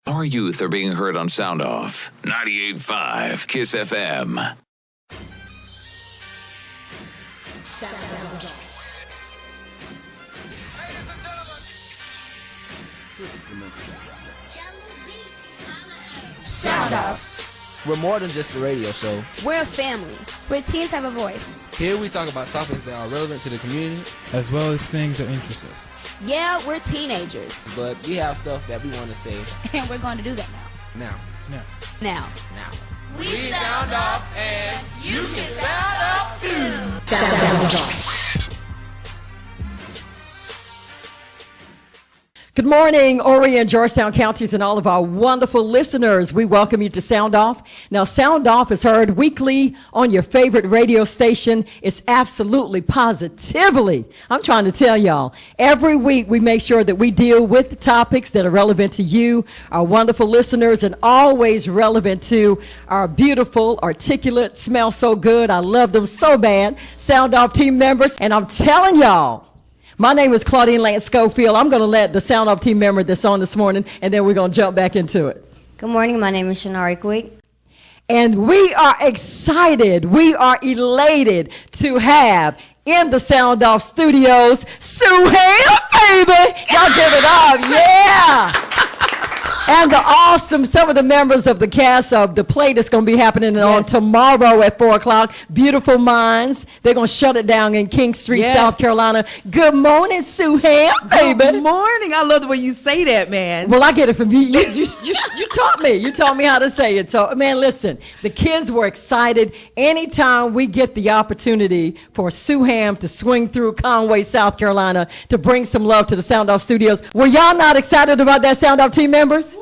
Our youth are being heard on Sound Off 98.5 Kiss FM. Sound Off. We're more than just a radio show. We're a family where teens have a voice. Here we talk about topics that are relevant to the community, as well as things that interest us. Yeah, we're teenagers. But we have stuff that we want to say. And we're going to do that now. Now. We sound off and you can sound off too. Sound off. Good morning, Horry and Georgetown counties and all of our wonderful listeners. We welcome you to Sound Off. Now, Sound Off is heard weekly on your favorite radio station. It's absolutely, positively, I'm trying to tell y'all, every week we make sure that we deal with the topics that are relevant to you, our wonderful listeners, and always relevant to our beautiful, articulate, smell so good, I love them so bad, Sound Off team members. And I'm telling y'all, my name is Claudine Lance Schofield. I'm going to let the Sound Off team member that's on this morning, and then we're going to jump back into it. Good morning. My name is Shanari Quick. And we are excited. We are elated to have in the Sound Off studios, Sueham, baby. Y'all give it up. Yeah. And some of the members of the cast of the play that's going to be happening on tomorrow at 4 o'clock. Beautiful Minds. They're going to shut it down in King Street, South Carolina. Good morning, Sueham, baby. Good morning. I love the way you say that, man. Well, I get it from you. You taught me. You taught me how to say it. So, man, listen, the kids were excited. Anytime we get the opportunity for Sueham to swing through Conway, South Carolina, to bring some love to the Sound Off studios. Were y'all not excited about that, Sound Off team members?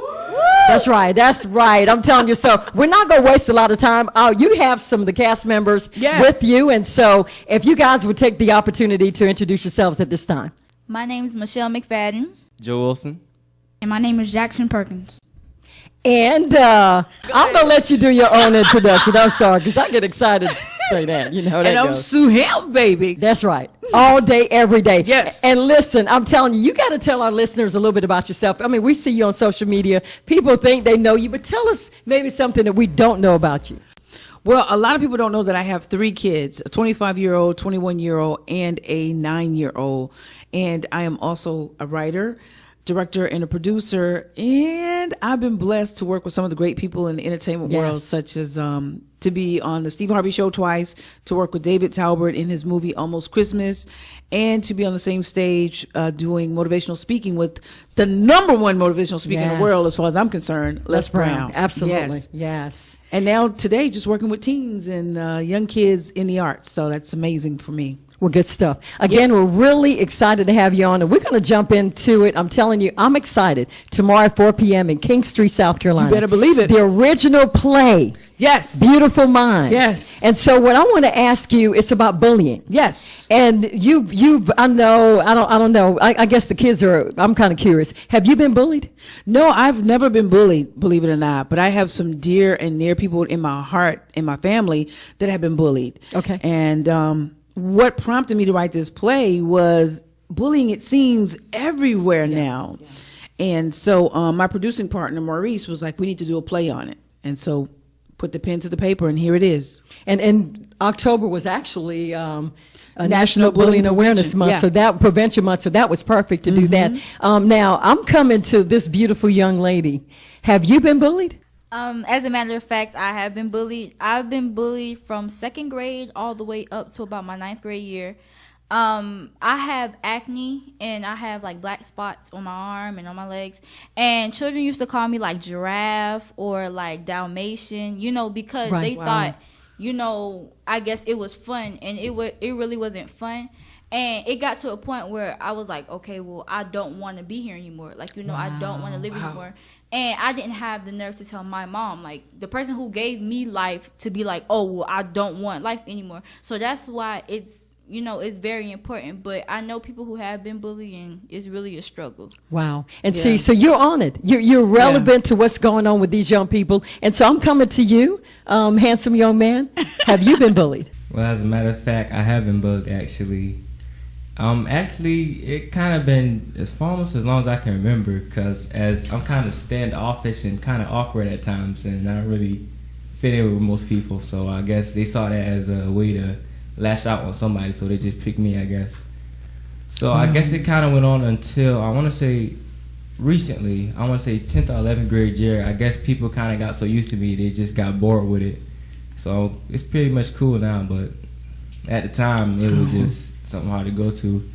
That's right. I'm telling you. So we're not going to waste a lot of time. You have some of the cast members with you. And so if you guys would take the opportunity to introduce yourselves at this time. My name is Michelle McFadden. Joe Wilson. And my name is Jackson Perkins. And I'm going to let you do your own introduction. I'm sorry, because I get excited to say that. You know how that goes. And I'm Sueham, baby. That's right. All day, every day. Yes. And listen, I'm telling you, you got to tell our listeners a little bit about yourself. I mean, we see you on social media. People think they know you, but tell us maybe something that we don't know about you. Well, a lot of people don't know that I have 3 kids, a 25-year-old, 21-year-old, and a 9-year-old. And I am also a writer, director, and a producer, and I've been blessed to work with some of the great people in the entertainment world, such as to be on the Steve Harvey Show twice, to work with David Talbert in his movie Almost Christmas, and to be on the same stage doing motivational speaking with the number 1 motivational speaker in the world, as far as I'm concerned, Les Brown. Absolutely. Yes. And now today, just working with teens and young kids in the arts, so that's amazing for me. Well, good stuff. Again, we're really excited to have you on, and we're going to jump into it. I'm telling you, I'm excited. Tomorrow at 4 p.m. in King Street, South Carolina. You better believe it. The original play. Yes. Beautiful Minds. Yes. And so what I want to ask you, it's about bullying. Yes. And I don't know. I guess the kids I'm kind of curious. Have you been bullied? No, I've never been bullied, believe it or not, but I have some dear and near people in my heart, in my family, that have been bullied. Okay. And, what prompted me to write this play was bullying, it seems, everywhere now. Yeah. And so my producing partner, Maurice, was like, we need to do a play on it. And so put the pen to the paper, and here it is. And October was actually a National Bullying Awareness Month, so that Prevention Month, so that was perfect to do that. Now, I'm coming to this beautiful young lady. Have you been bullied? As a matter of fact, I have been bullied. I've been bullied from 2nd grade all the way up to about my 9th grade year. I have acne, and I have like black spots on my arm and on my legs. And children used to call me like giraffe or like Dalmatian, because they thought, I guess it was fun, and it really wasn't fun. And it got to a point where I was like, okay, well, I don't want to be here anymore. Like, I don't want to live anymore. And I didn't have the nerve to tell my mom, like, the person who gave me life, to be like, oh, well, I don't want life anymore. So that's why it's very important. But I know people who have been bullied, and it's really a struggle. Wow. And see, so you're on it. You're relevant to what's going on with these young people. And so I'm coming to you, handsome young man. Have you been bullied? Well, as a matter of fact, I have been bullied, actually. Actually, it kind of been almost as long as I can remember, because as I'm kind of standoffish and kind of awkward at times, and I don't really fit in with most people. So I guess they saw that as a way to lash out on somebody, so they just picked me, I guess. So I guess it kind of went on until, I want to say, recently, I want to say 10th or 11th grade year. I guess people kind of got so used to me, they just got bored with it. So it's pretty much cool now, but at the time, it was just something hard to go to.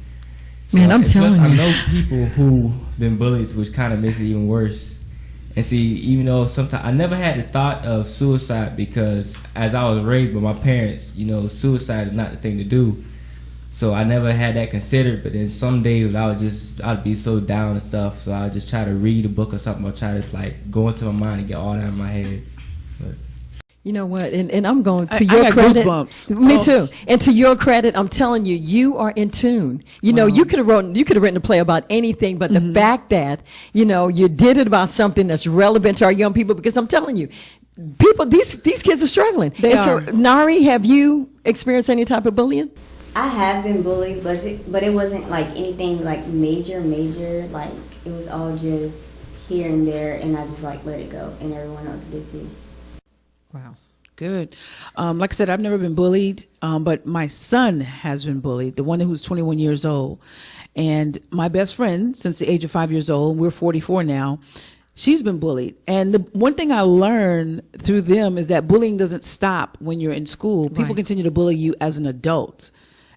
So Man, I'm telling you. I know people who been bullied, which kind of makes it even worse. And see, even though sometimes I never had the thought of suicide, because as I was raised by my parents, you know, suicide is not the thing to do. So I never had that considered. But then some days I'd be so down and stuff. So I'd just try to read a book or something, or try to like go into my mind and get all that out of my head. But You know what? And I'm going to I your got credit. goosebumps. Me too. And to your credit, I'm telling you, you are in tune. You know, you could have written a play about anything, but the fact that, you know, you did it about something that's relevant to our young people, because I'm telling you, people, these kids are struggling. They are. So, Nari, have you experienced any type of bullying? I have been bullied, but it wasn't like anything like major. Like it was all just here and there, and I just like let it go, and everyone else did too. Wow. Good. Like I said, I've never been bullied, but my son has been bullied, the one who's 21 years old. And my best friend, since the age of 5 years old, we're 44 now, she's been bullied. And the one thing I learned through them is that bullying doesn't stop when you're in school. People continue to bully you as an adult.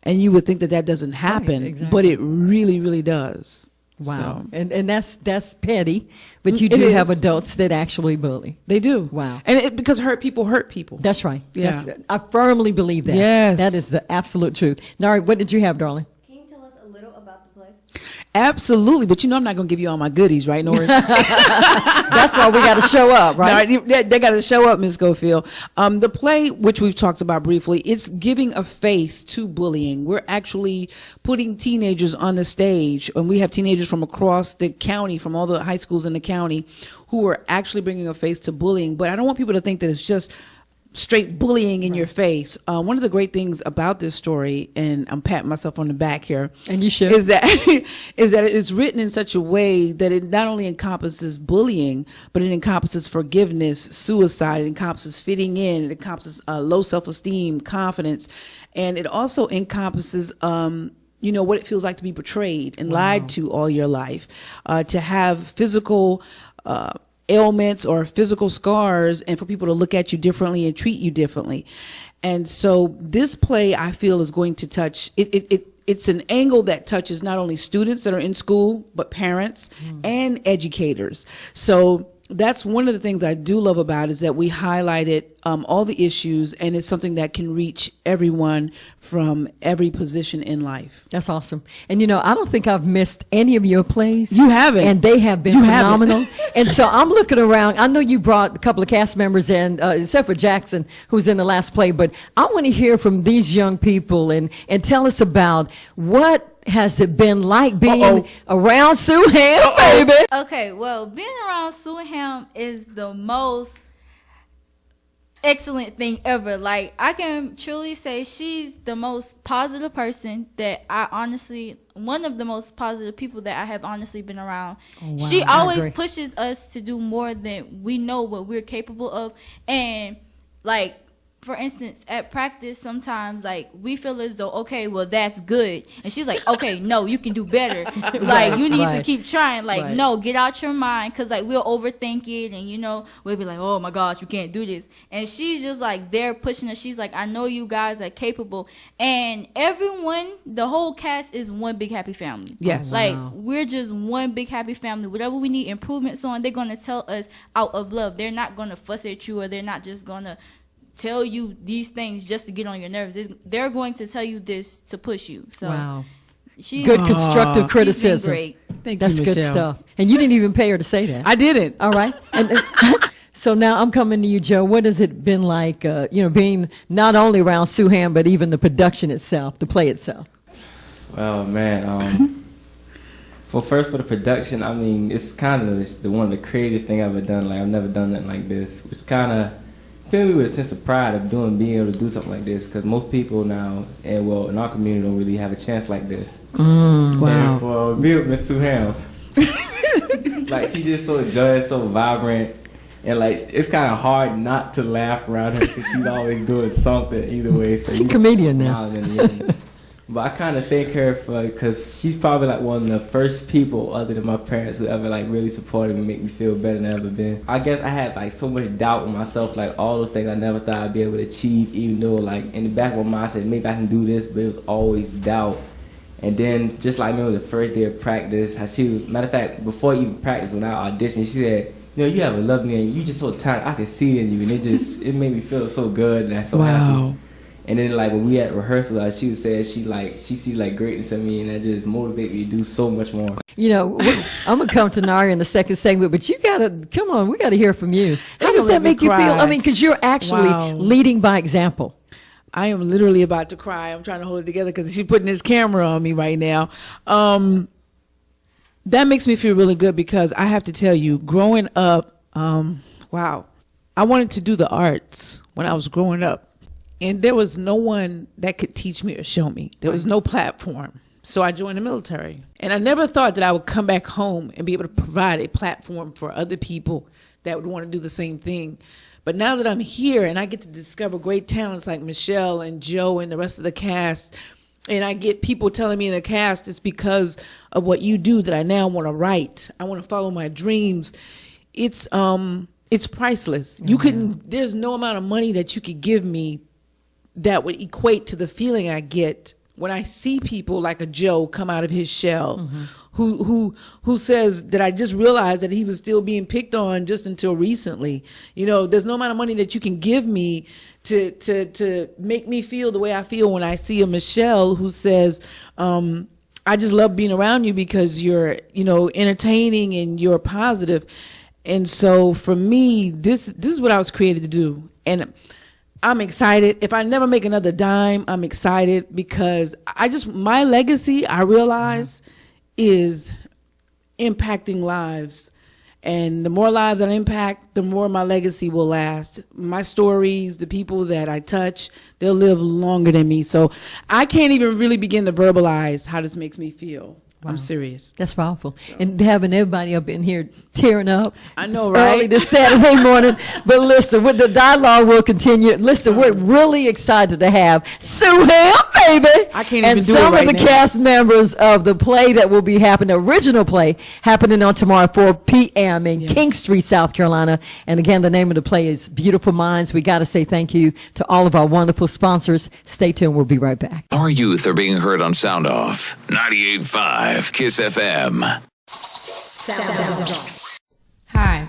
And you would think that doesn't happen, exactly. but it really, really does. Wow. So, And that's petty, but you do have adults that actually bully. they do. Wow. And because hurt people hurt people. That's right. Yeah. I firmly believe that. Yes. That is the absolute truth. Nari, what did you have, darling? Can you tell us a little about the play? Absolutely. But you know I'm not going to give you all my goodies, right, Nora? That's why we got to show up, right? No, they got to show up, Ms. Schofield. The play, which we've talked about briefly, it's giving a face to bullying. We're actually putting teenagers on the stage, and we have teenagers from across the county, from all the high schools in the county, who are actually bringing a face to bullying. But I don't want people to think that it's just straight bullying in your face. One of the great things about this story, and I'm patting myself on the back here, And you should. is that it's written in such a way that it not only encompasses bullying, but it encompasses forgiveness, suicide, it encompasses fitting in, it encompasses low self-esteem, confidence, and it also encompasses you know, what it feels like to be betrayed and lied to all your life, to have physical ailments or physical scars, and for people to look at you differently and treat you differently. And so this play, I feel, is going to touch it's an angle that touches not only students that are in school, but parents and educators. So that's one of the things I do love about it, is that we highlighted all the issues, and it's something that can reach everyone from every position in life. That's awesome. And, you know, I don't think I've missed any of your plays. You haven't. And they have been You haven't. phenomenal. And so I'm looking around. I know you brought a couple of cast members in, except for Jackson, who's in the last play. But I want to hear from these young people and tell us about what has it been like being around Sueham, baby? Okay, well, being around Sueham is the most excellent thing ever. Like, I can truly say she's the most positive person that one of the most positive people that I have honestly been around. Oh, wow. She I always agree. pushes us to do more than we know what we're capable of. And, like, for instance, at practice, sometimes, like, we feel as though, okay, well, that's good. And she's like, okay, no, you can do better. Like, you need to keep trying. Like, no, get out your mind. Because, like, we'll overthink it. And, you know, we'll be like, oh, my gosh, you can't do this. And she's just, like, there pushing us. She's like, I know you guys are capable. And everyone, the whole cast is one big happy family. Yes. Like, we're just one big happy family. Whatever we need improvements on, they're going to tell us out of love. They're not going to fuss at you, or they're not just going to tell you these things just to get on your nerves. They're going to tell you this to push you. So Wow. she's Good constructive she's criticism. been great. Thank That's you, good Michelle. stuff. And you didn't even pay her to say that. I didn't. All right. And so now I'm coming to you, Joe. What has it been like, you know, being not only around Sueham, but even the production itself, the play itself? Well, man, for the production, I mean, it's kind of one of the craziest thing I've ever done. Like, I've never done nothing like this, which kind of fill me with a sense of pride of being able to do something like this, because most people now, and well, in our community, don't really have a chance like this. Wow. And for me with Miss Sueham, like, she's just so joyous, so vibrant, and like, it's kind of hard not to laugh around her because she's always doing something either way. So She's a comedian now. But I kind of thank her because she's probably like one of the first people other than my parents who ever like really supported me, make me feel better than I've ever been. I guess I had like so much doubt in myself, like all those things I never thought I'd be able to achieve, even though like in the back of my mind I said maybe I can do this, but it was always doubt. And then just like I remember the first day of practice, how she was, matter of fact, before even practice, when I auditioned, she said, you know, you have a lovely and you just so talented, I can see it in you, and it made me feel so good and I'm so happy. And then like when we at rehearsal, like, she would say she sees like greatness in me, and that just motivated me to do so much more. You know, I'm gonna come to Nari in the second segment, but you gotta come on. We gotta hear from you. How does that make you feel? I mean, because you're actually leading by example. I am literally about to cry. I'm trying to hold it together because she's putting this camera on me right now. That makes me feel really good because I have to tell you, growing up, wow, I wanted to do the arts when I was growing up. And there was no one that could teach me or show me. There was no platform. So I joined the military. And I never thought that I would come back home and be able to provide a platform for other people that would want to do the same thing. But now that I'm here and I get to discover great talents like Michelle and Joe and the rest of the cast, and I get people telling me in the cast it's because of what you do that I now want to write. I want to follow my dreams. It's priceless. You couldn't, there's no amount of money that you could give me that would equate to the feeling I get when I see people like a Joe come out of his shell, who says that I just realized that he was still being picked on just until recently. You know, there's no amount of money that you can give me to make me feel the way I feel when I see a Michelle who says, I just love being around you because you're, you know, entertaining and you're positive. And so for me, this is what I was created to do. And I'm excited. If I never make another dime, I'm excited because my legacy, I realize, is impacting lives. And the more lives I impact, the more my legacy will last. My stories, the people that I touch, they'll live longer than me. So I can't even really begin to verbalize how this makes me feel. Wow. I'm serious. That's powerful. So. And having everybody up in here tearing up. I know, right? Early this Saturday morning. But listen, with the dialogue will continue. Listen, we're really excited to have Sueham, baby. I can't even do it right now. And some of the cast members of the play that will be happening, the original play, happening on tomorrow at 4 p.m. in King Street, South Carolina. And again, the name of the play is Beautiful Minds. We got to say thank you to all of our wonderful sponsors. Stay tuned. We'll be right back. Our youth are being heard on Sound Off 98.5. Kiss FM. Sound Off. Hi,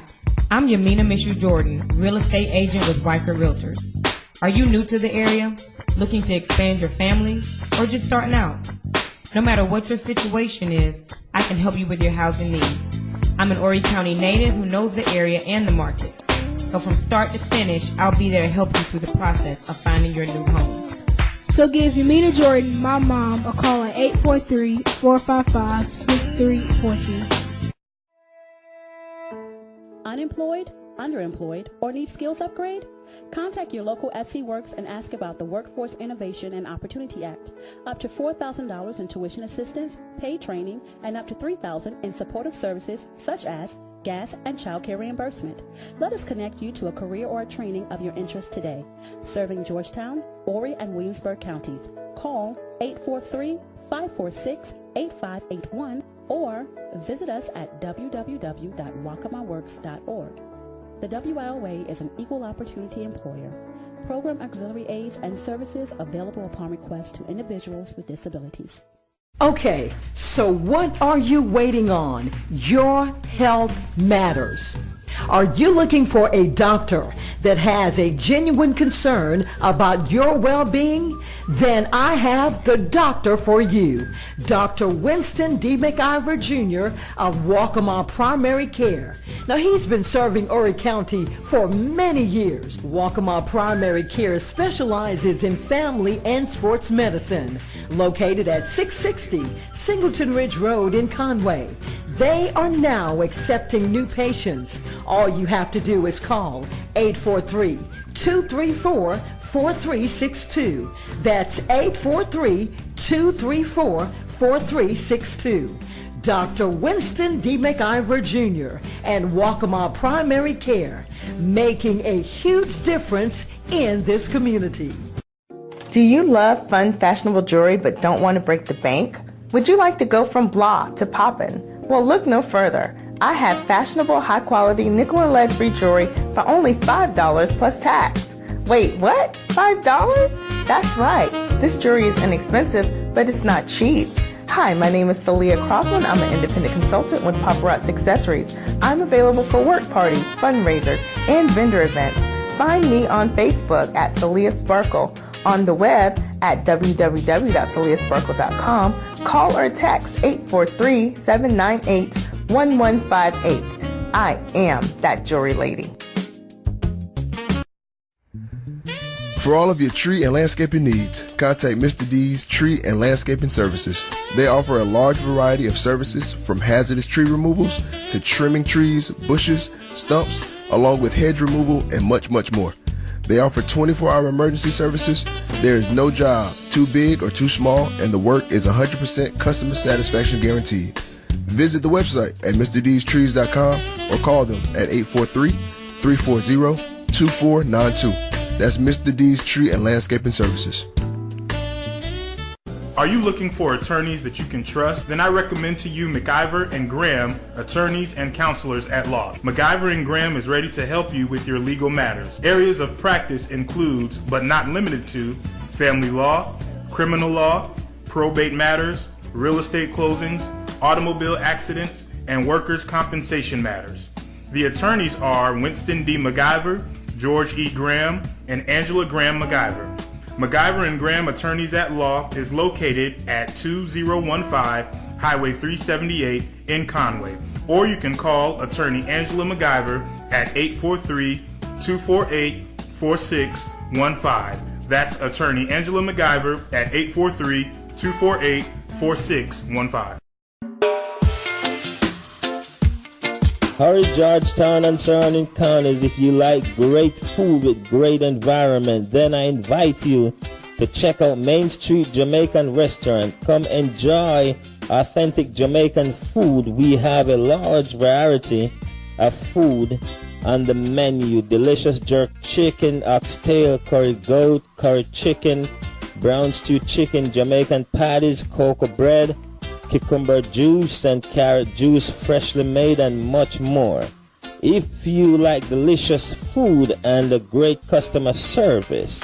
I'm Yamina Mishu Jordan, real estate agent with Riker Realtors. Are you new to the area, looking to expand your family, or just starting out? No matter what your situation is, I can help you with your housing needs. I'm an Horry County native who knows the area and the market. So from start to finish, I'll be there to help you through the process of finding your new home. So give Yamina Jordan, my mom, a call at 843-455-6343. Unemployed, underemployed, or need skills upgrade? Contact your local SC Works and ask about the Workforce Innovation and Opportunity Act. Up to $4,000 in tuition assistance, paid training, and up to $3,000 in supportive services such as gas and child care reimbursement. Let us connect you to a career or a training of your interest today. Serving Georgetown, Horry, and Williamsburg counties. Call 843-546-8581 or visit us at www.wakamaworks.org. The WIOA is an equal opportunity employer. Program auxiliary aids and services available upon request to individuals with disabilities. Okay, so what are you waiting on? Your health matters. Are you looking for a doctor that has a genuine concern about your well-being? Then I have the doctor for you. Dr. Winston D. McIver Jr. of Waccamaw Primary Care. Now, he's been serving Horry County for many years. Waccamaw Primary Care specializes in family and sports medicine. Located at 660 Singleton Ridge Road in Conway. They are now accepting new patients. All you have to do is call 843-234-4362. That's 843-234-4362. Dr. Winston D. McIver Jr. and Waccamaw Primary Care, making a huge difference in this community. Do you love fun, fashionable jewelry but don't want to break the bank? Would you like to go from blah to poppin'? Well, look no further. I have fashionable, high-quality nickel and lead-free jewelry for only $5 plus tax. Wait, what? $5? That's right. This jewelry is inexpensive, but it's not cheap. Hi, my name is Celia Crossland. I'm an independent consultant with Paparazzi Accessories. I'm available for work parties, fundraisers, and vendor events. Find me on Facebook at Celia Sparkle, on the web at www.celiasparkle.com. Call or text 843-798-1158. I am that jewelry lady. For all of your tree and landscaping needs, contact Mr. D's Tree and Landscaping Services. They offer a large variety of services from hazardous tree removals to trimming trees, bushes, stumps, along with hedge removal and much, much more. They offer 24-hour emergency services. There is no job too big or too small, and the work is 100% customer satisfaction guaranteed. Visit the website at MrD'sTrees.com or call them at 843-340-2492. That's Mr. D's Tree and Landscaping Services. Are you looking for attorneys that you can trust? Then I recommend to you McIver and Graham, attorneys and counselors at law. McIver and Graham is ready to help you with your legal matters. Areas of practice includes, but not limited to, family law, criminal law, probate matters, real estate closings, automobile accidents, and workers' compensation matters. The attorneys are Winston D. McIver, George E. Graham, and Angela Graham McIver. McIver and Graham Attorneys at Law is located at 2015 Highway 378 in Conway. Or you can call attorney Angela McIver at 843-248-4615. That's attorney Angela McIver at 843-248-4615. Hurry Georgetown and surrounding counties if you like great food with great environment. Then I invite you to check out Main Street Jamaican Restaurant. Come enjoy authentic Jamaican food. We have a large variety of food on the menu. Delicious jerk chicken, oxtail, curry goat, curry chicken, brown stew chicken, Jamaican patties, cocoa bread, cucumber juice and carrot juice freshly made, and much more. If you like delicious food and a great customer service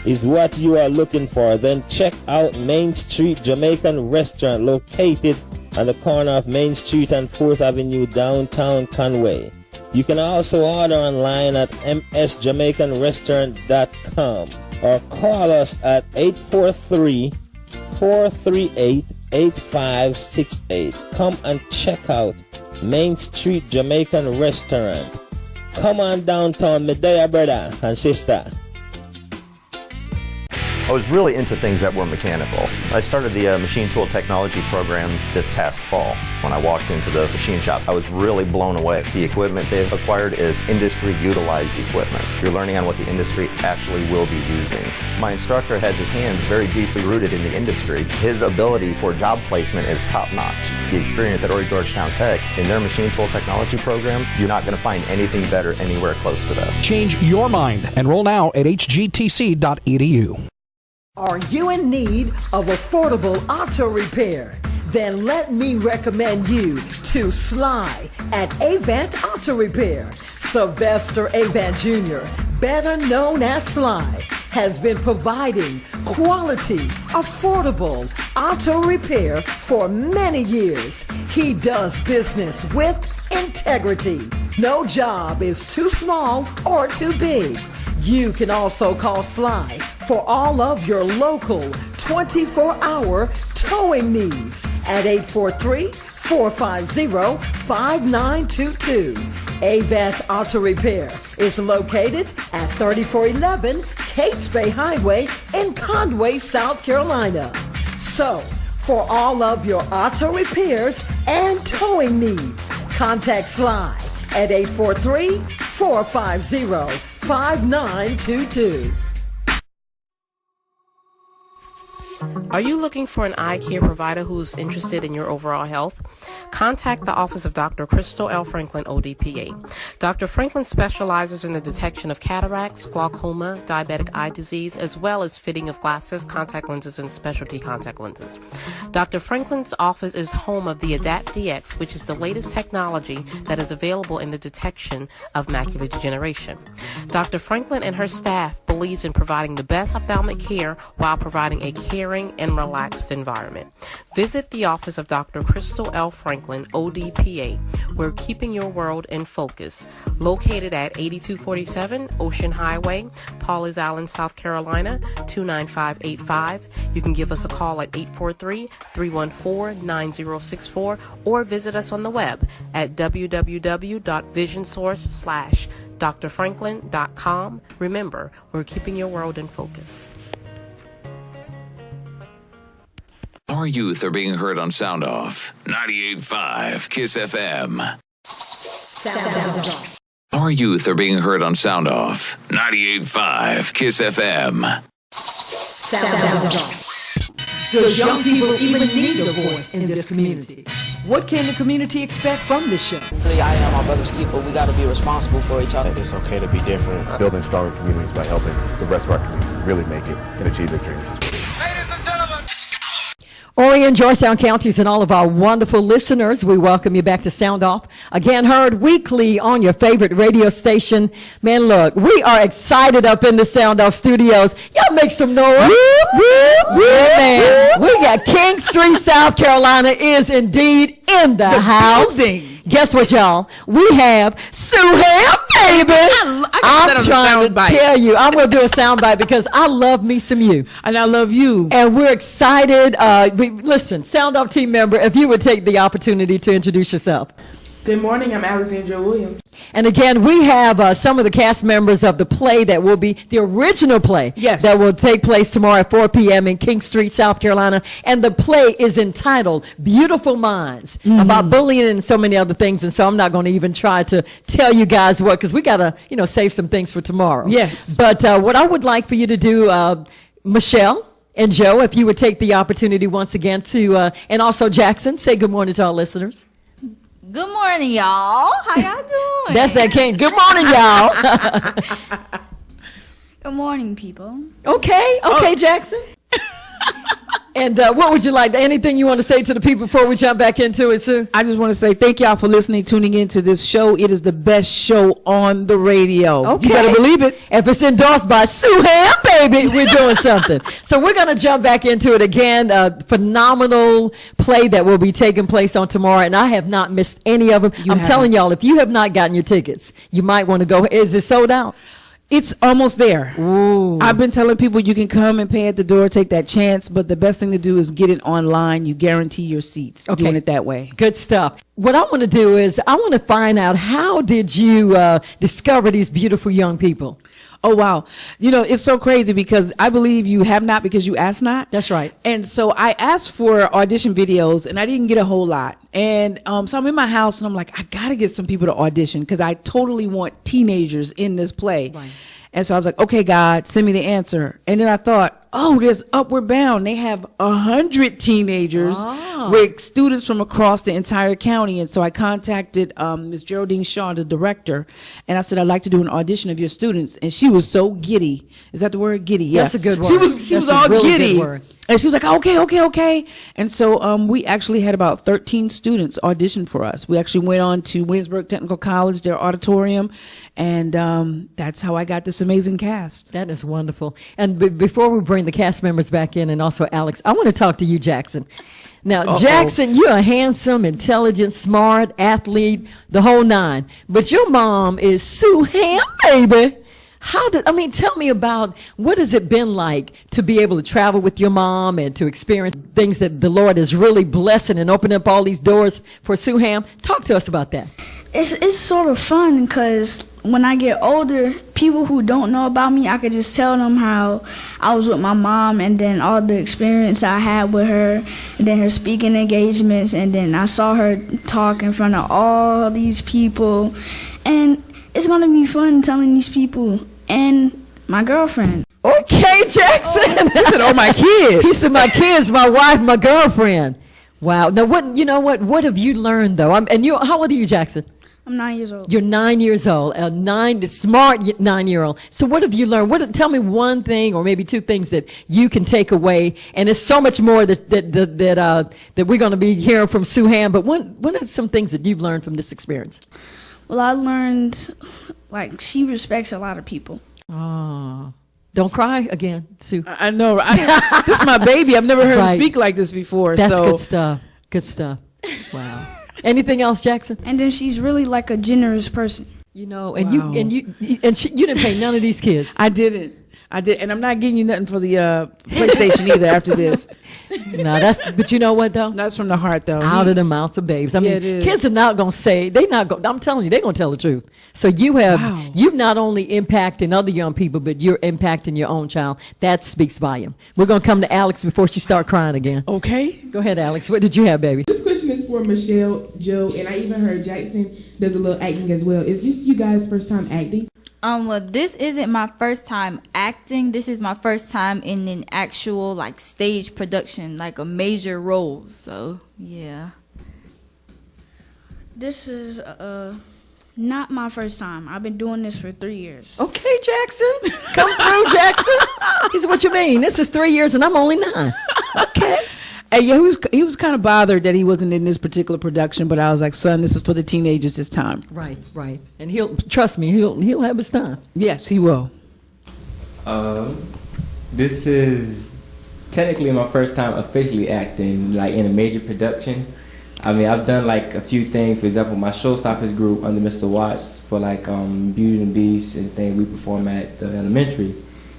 is what you are looking for, then check out Main Street Jamaican Restaurant, located on the corner of Main Street and 4th Avenue, downtown Conway. You can also order online at msjamaicanrestaurant.com or call us at 843-438-8568. Come and check out Main Street Jamaican Restaurant. Come on downtown, my dear brother and sister. I was really into things that were mechanical. I started the machine tool technology program this past fall. When I walked into the machine shop, I was really blown away. The equipment they've acquired is industry utilized equipment. You're learning on what the industry actually will be using. My instructor has his hands very deeply rooted in the industry. His ability for job placement is top notch. The experience at Horry Georgetown Tech in their machine tool technology program, you're not going to find anything better anywhere close to this. Change your mind. Enroll now at hgtc.edu. Are you in need of affordable auto repair? Then let me recommend you to Sly at Avant Auto Repair. Sylvester Avant Jr., better known as Sly, has been providing quality, affordable auto repair for many years. He does business with integrity. No job is too small or too big. You can also call Sly for all of your local 24-hour towing needs at 843-450-5922. Avant Auto Repair is located at 3411 Kates Bay Highway in Conway, South Carolina. So, For all of your auto repairs and towing needs, contact Sly at 843-450-5922. Are you looking for an eye care provider who's interested in your overall health? Contact the office of Dr. Crystal L. Franklin, ODPA. Dr. Franklin specializes in the detection of cataracts, glaucoma, diabetic eye disease, as well as fitting of glasses, contact lenses, and specialty contact lenses. Dr. Franklin's office is home of the Adapt DX, which is the latest technology that is available in the detection of macular degeneration. Dr. Franklin and her staff believes in providing the best ophthalmic care while providing a caring and relaxed environment. Visit the office of Dr. Crystal L. Franklin, ODPA. We're keeping your world in focus. Located at 8247 Ocean Highway, Pawleys Island, South Carolina, 29585. You can give us a call at 843-314-9064 or visit us on the web at www.visionsource/drfranklin.com. Remember, we're keeping your world in focus. Our youth are being heard on Sound Off 98.5 Kiss FM. Sound Off. Our youth are being heard on Sound Off 98.5 Kiss FM. Sound Off. Does young people even need a voice in this community? What can the community expect from this show? I am my brother's keeper. We got to be responsible for each other. It's okay to be different. Building stronger communities by helping the rest of our community really make it and achieve their dreams. Orion, Georgetown counties, and all of our wonderful listeners, we welcome you back to Sound Off. Again, heard weekly on your favorite radio station. Man, look, we are excited up in the Sound Off studios. Y'all make some noise. Yeah, man. We got King Street, South Carolina is indeed in the house. Building. Guess what, y'all? We have sueham, baby. I'm trying to tell you. I'm going to do a soundbite because I love me some you. And I love you. And we're excited. Listen, Sound Off team member, if you would take the opportunity to introduce yourself. Good morning. I'm Alexandra Williams. And again, we have some of the cast members of the play that will be the original play that will take place tomorrow at 4 p.m. in King Street, South Carolina. And the play is entitled Beautiful Minds, about bullying and so many other things. And so I'm not going to even try to tell you guys what, because we got to, save some things for tomorrow. Yes. But what I would like for you to do, Michelle and Joe, if you would take the opportunity once again to, and also Jackson, say good morning to our listeners. Good morning, y'all. How y'all doing? That's that King. Good morning, y'all. Good morning, people. Okay, Jackson. And what would you like? Anything you want to say to the people before we jump back into it, Sue? I just want to say thank y'all for listening, tuning into this show. It is the best show on the radio. Okay. You better believe it. If it's endorsed by sueham, baby, we're doing something. So we're going to jump back into it again. Phenomenal play that will be taking place on tomorrow, and I have not missed any of them. I'm telling y'all, if you have not gotten your tickets, you might want to go. Is it sold out? It's almost there. Ooh. I've been telling people you can come and pay at the door, take that chance, but the best thing to do is get it online. You guarantee your seats. Okay. Doing it that way. Good stuff. What I want to do is I want to find out, how did you discover these beautiful young people? Oh, wow. It's so crazy because I believe you have not because you ask not. That's right. And so I asked for audition videos and I didn't get a whole lot. And so I'm in my house and I'm like, I got to get some people to audition because I totally want teenagers in this play. Right. And so I was like, okay, God, send me the answer. And then I thought, there's Upward Bound. They have 100 teenagers with students from across the entire county. And so I contacted Ms. Geraldine Shaw, the director, and I said, I'd like to do an audition of your students. And she was so giddy. Is that the word? Giddy? Yeah. That's a good word. She was all really giddy. Good word. And she was like, okay. And so we actually had about 13 students audition for us. We actually went on to Williamsburg Technical College, their auditorium, and that's how I got this amazing cast. That is wonderful. And before we bring the cast members back in, and also Alex, I want to talk to you, Jackson. Now, Jackson, you're a handsome, intelligent, smart athlete, the whole nine. But your mom is sueham, baby. Tell me about what has it been like to be able to travel with your mom and to experience things that the Lord is really blessing and opening up all these doors for sueham. Talk to us about that. It's sort of fun because when I get older, people who don't know about me, I could just tell them how I was with my mom and then all the experience I had with her and then her speaking engagements and then I saw her talk in front of all these people. And it's going to be fun telling these people and my girlfriend. Okay, Jackson. He said, "Oh, my kids." He said, "My kids, my wife, my girlfriend." Wow. Now, what have you learned though? How old are you, Jackson? I'm 9 years old. You're 9 years old, smart 9-year-old. So what have you learned? Tell me one thing or maybe two things that you can take away. And there's so much more that we're going to be hearing from Sueham. But what are some things that you've learned from this experience? Well, I learned, she respects a lot of people. Oh. Don't cry again, Sue. I know. This is my baby. I've never heard him speak like this before. That's good stuff. Good stuff. Wow. Anything else, Jackson? And then she's really like a generous person. You didn't pay none of these kids. I didn't. And I'm not getting you nothing for the PlayStation either after this. No, but you know what though? That's from the heart though. Out of the mouths of babes. I mean, kids are not going to say, I'm telling you, they're going to tell the truth. So you've not only impacting other young people, but you're impacting your own child. That speaks volume. We're going to come to Alex before she start crying again. Okay. Go ahead, Alex. What did you have, baby? This question is for Michelle, Joe, and I even heard Jackson does a little acting as well. Is this you guys' first time acting? Well, this isn't my first time acting. This is my first time in an actual stage production, like a major role. So, yeah. This is not my first time. I've been doing this for 3 years. Okay, Jackson. Come through, Jackson. He said, "What you mean? This is 3 years and I'm only 9." Okay. And yeah, he was kind of bothered that he wasn't in this particular production, but I was like, "Son, this is for the teenagers this time." Right. And trust me, he'll have his time. Yes, he will. This is technically my first time officially acting in a major production. I mean, I've done a few things. For example, my Showstoppers group under Mr. Watts for Beauty and Beast and things we perform at the elementary,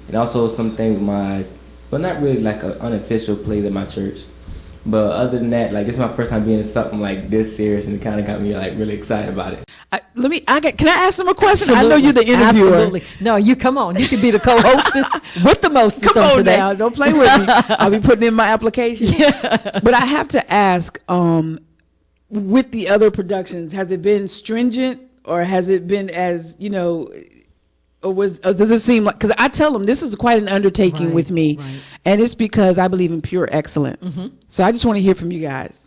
and also some things with not really an unofficial play at my church. But other than that, this is my first time being in something this serious, and it kind of got me really excited about it. Can I ask them a question? Absolutely. I know you're the interviewer. Absolutely. No, you come on. You can be the co-hostess with the mostest Come on today. now, don't play with me. I'll be putting in my application. Yeah. But I have to ask, with the other productions, has it been stringent or has it been as, or does it seem like, because I tell them this is quite an undertaking with me, and it's because I believe in pure excellence. Mm-hmm. So I just want to hear from you guys.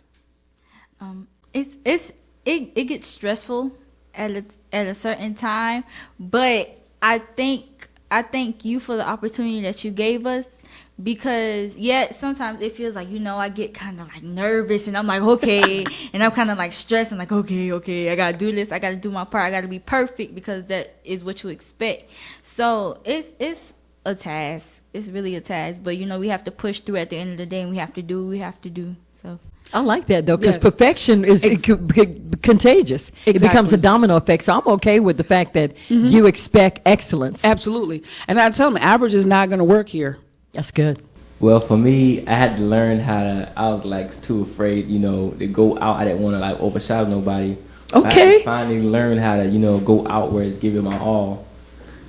It gets stressful at a certain time, but I thank you for the opportunity that you gave us, because sometimes it feels I get kind of nervous, and I'm okay, and I'm kind of stressed, and okay, I gotta do this, I gotta do my part, I gotta be perfect, because that is what you expect. So it's a task. It's really a task, but we have to push through at the end of the day, and we have to do what we have to do. So I like that though, because perfection is contagious. Exactly. It becomes a domino effect. So I'm okay with the fact that you expect excellence. Absolutely. And I tell them average is not going to work here. That's good. Well, for me, I had to learn I was too afraid, to go out. I didn't want to overshadow nobody. Okay. I had to finally learn how to, go outwards, give it my all.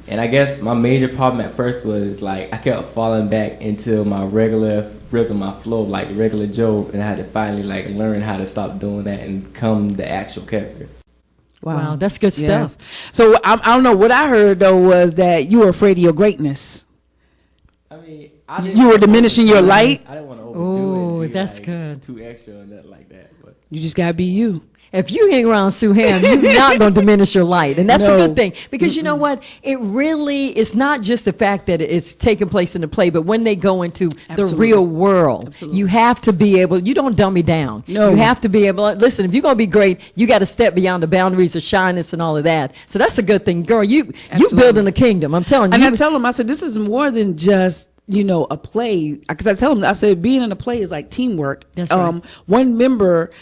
And I guess my major problem at first was I kept falling back into my regular rhythm, my flow, regular Joe, and I had to finally learn how to stop doing that and become the actual character. Wow, that's good stuff. So I don't know, what I heard though was that you were afraid of your greatness. I mean, you were diminishing your light. I didn't want to overdo it. That's good. Too extra or nothing like that. But you just gotta be you. If you hang around Sueham, you're not going to diminish your light. And that's a good thing. Because you know what? It really is not just the fact that it's taking place in the play, but when they go into the real world, you have to be able, you don't dummy down. No. You have to be able, listen, if you're going to be great, you got to step beyond the boundaries of shyness and all of that. So that's a good thing. Girl, you building a kingdom. I'm telling you. And I tell them, I said, this is more than just, a play. Because I tell them, I said, being in a play is like teamwork. That's right. One member,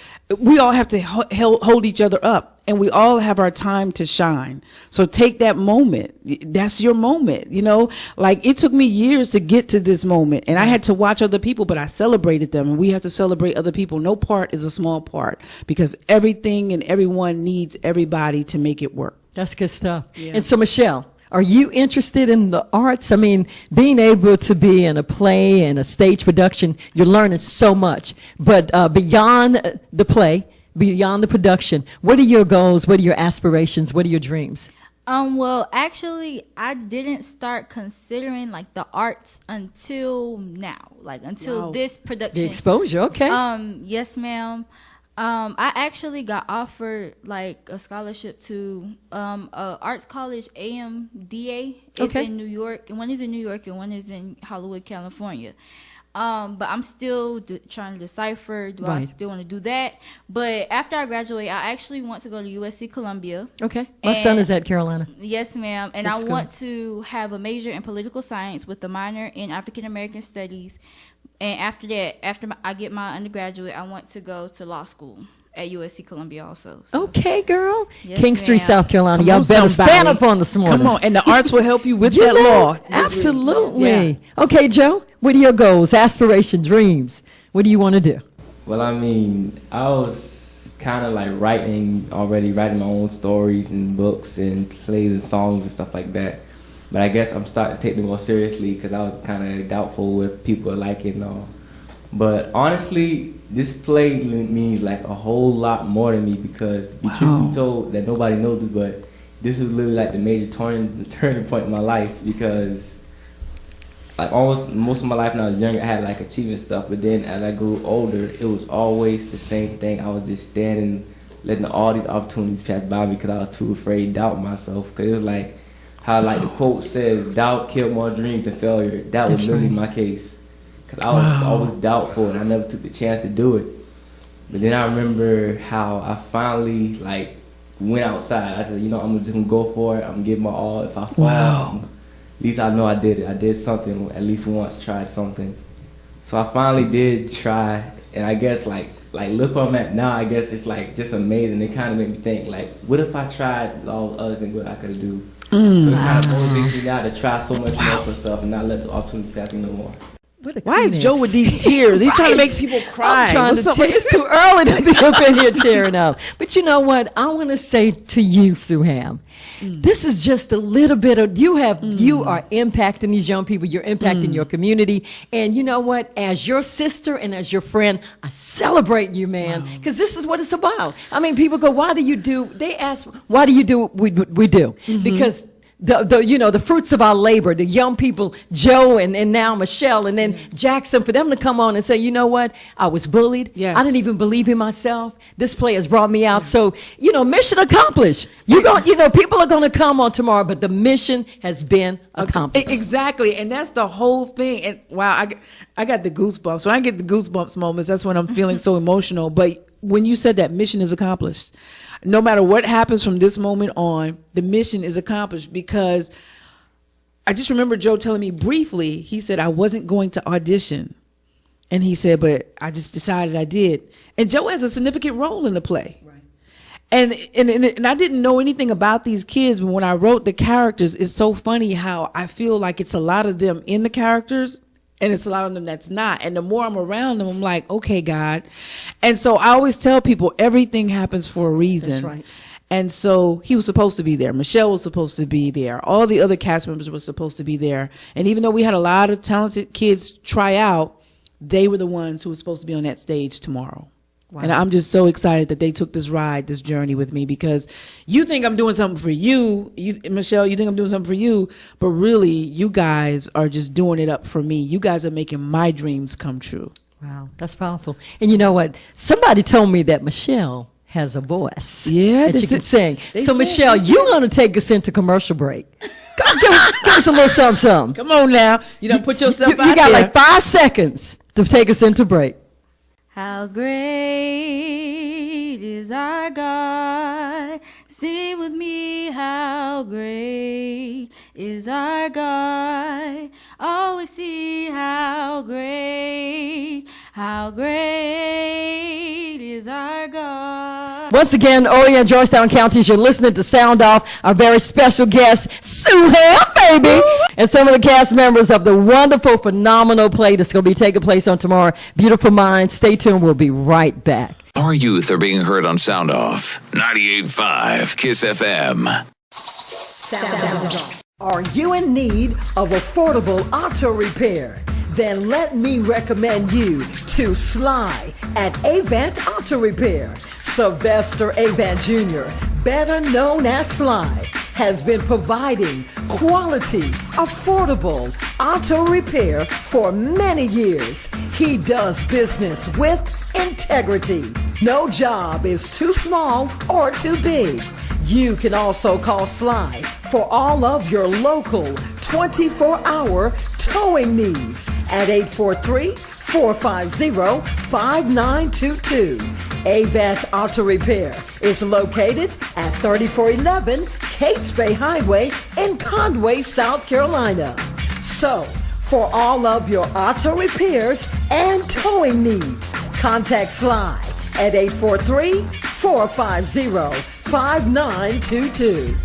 we all have to hold each other up, and we all have our time to shine. So take that moment. That's your moment. It took me years to get to this moment, and I had to watch other people, but I celebrated them, and we have to celebrate other people. No part is a small part, because everything and everyone needs everybody to make it work. That's good stuff. Yeah. And so, Michelle, are you interested in the arts? I mean, being able to be in a play and a stage production, you're learning so much. But beyond the play, beyond the production, what are your goals? What are your aspirations? What are your dreams? Well, actually, I didn't start considering like the arts until now, like until this production. The exposure, okay. Yes, ma'am. I actually got offered like a scholarship to a arts college, AMDA. It's in New York, and one is in New York and one is in Hollywood, California. But I'm still trying to decipher, do I still want to do that? But after I graduate, I actually want to go to USC Columbia. Okay. My son is at Carolina. Yes, ma'am. And I want to have a major in political science with a minor in African American studies. And after that, after I get my undergraduate, I want to go to law school at USC Columbia also. So. Okay, girl. Yes, King Street, ma'am. South Carolina. Come Y'all on, better somebody. stand up on this morning. Come on, and the arts will help you with that law. Absolutely. Yeah. Okay, Joe, what are your goals, aspirations, dreams? What do you want to do? Well, I mean, I was kind of like writing my own stories and books and plays and songs and stuff like that. But I guess I'm starting to take them more seriously because I was kind of doubtful if people would like it and all. But honestly, this play means like a whole lot more to me because the truth be told that nobody knows this, but this was literally like the major turning point in my life because like almost most of my life when I was younger, I had like achievement stuff, but then as I grew older, it was always the same thing. I was just standing, letting all these opportunities pass by me because I was too afraid to doubt myself. Because it was like how like the quote says, doubt killed more dreams than failure. That was literally my case. Because I was always doubtful and I never took the chance to do it. But then I remember how I finally like went outside. I said, you know, I'm just gonna go for it. I'm gonna give my all. If I fall, at least I know I did it. I did something at least once, tried something. So I finally did try, and I guess like look where I'm at now. I guess it's like just amazing. It kind of made me think like, what if I tried all the other things what I could do? So it kind of motivates me now to try so much more for stuff and not let the opportunities pass me no more. Why is Joe with these tears? He's trying to make people cry. I'm trying to tell you, it's too early to be up in here tearing up. But you know what? I want to say to you, Sueham, this is just a little bit of, you are impacting these young people. You're impacting your community. And you know what? As your sister and as your friend, I celebrate you, man, because this is what it's about. I mean, people go, they ask, why do you do what we do? Because the fruits of our labor, the young people, Joe and now Michelle and then Jackson, for them to come on and say, you know what, I was bullied. Yes. I didn't even believe in myself. This play has brought me out. So, mission accomplished. People are going to come on tomorrow, but the mission has been accomplished. Exactly. And that's the whole thing. And wow, I got the goosebumps. When I get the goosebumps moments, that's when I'm feeling so emotional. But when you said that mission is accomplished, no matter what happens from this moment on, the mission is accomplished because I just remember Joe telling me briefly, he said, I wasn't going to audition. And he said, but I just decided I did. And Joe has a significant role in the play. Right. And I didn't know anything about these kids, but when I wrote the characters, it's so funny how I feel like it's a lot of them in the characters. And it's a lot of them that's not. And the more I'm around them, I'm like, okay, God. And so I always tell people everything happens for a reason. That's right. And so he was supposed to be there. Michelle was supposed to be there. All the other cast members were supposed to be there. And even though we had a lot of talented kids try out, they were the ones who were supposed to be on that stage tomorrow. Wow. And I'm just so excited that they took this ride, this journey with me, because you think I'm doing something for you, Michelle, you think I'm doing something for you, but really you guys are just doing it up for me. You guys are making my dreams come true. Wow, that's powerful. And you know what? Somebody told me that Michelle has a voice. Yeah. That she could sing. So Michelle, you're going to take us into commercial break. Give us a little something. Come on now. You don't put yourself out there. You got like 5 seconds to take us into break. How great is our God. Sing with me, how great is our God. Always see how great is our God. Once again, Oriole and Georgetown counties, you're listening to Sound Off. Our very special guest, Sueham, baby, and some of the cast members of the wonderful, phenomenal play that's going to be taking place on tomorrow, Beautiful Minds. Stay tuned. We'll be right back. Our youth are being heard on Sound Off 98.5 KISS FM. Sound off. Are you in need of affordable auto repair? Then let me recommend you to Sly at Avant Auto Repair. Sylvester Avant Jr., better known as Sly, has been providing quality, affordable auto repair for many years. He does business with integrity. No job is too small or too big. You can also call Sly for all of your local 24-hour towing needs at 843-450-5922. Avant Auto Repair is located at 3411 Kates Bay Highway in Conway, South Carolina. So, for all of your auto repairs and towing needs, contact Sly at 843-450-5922.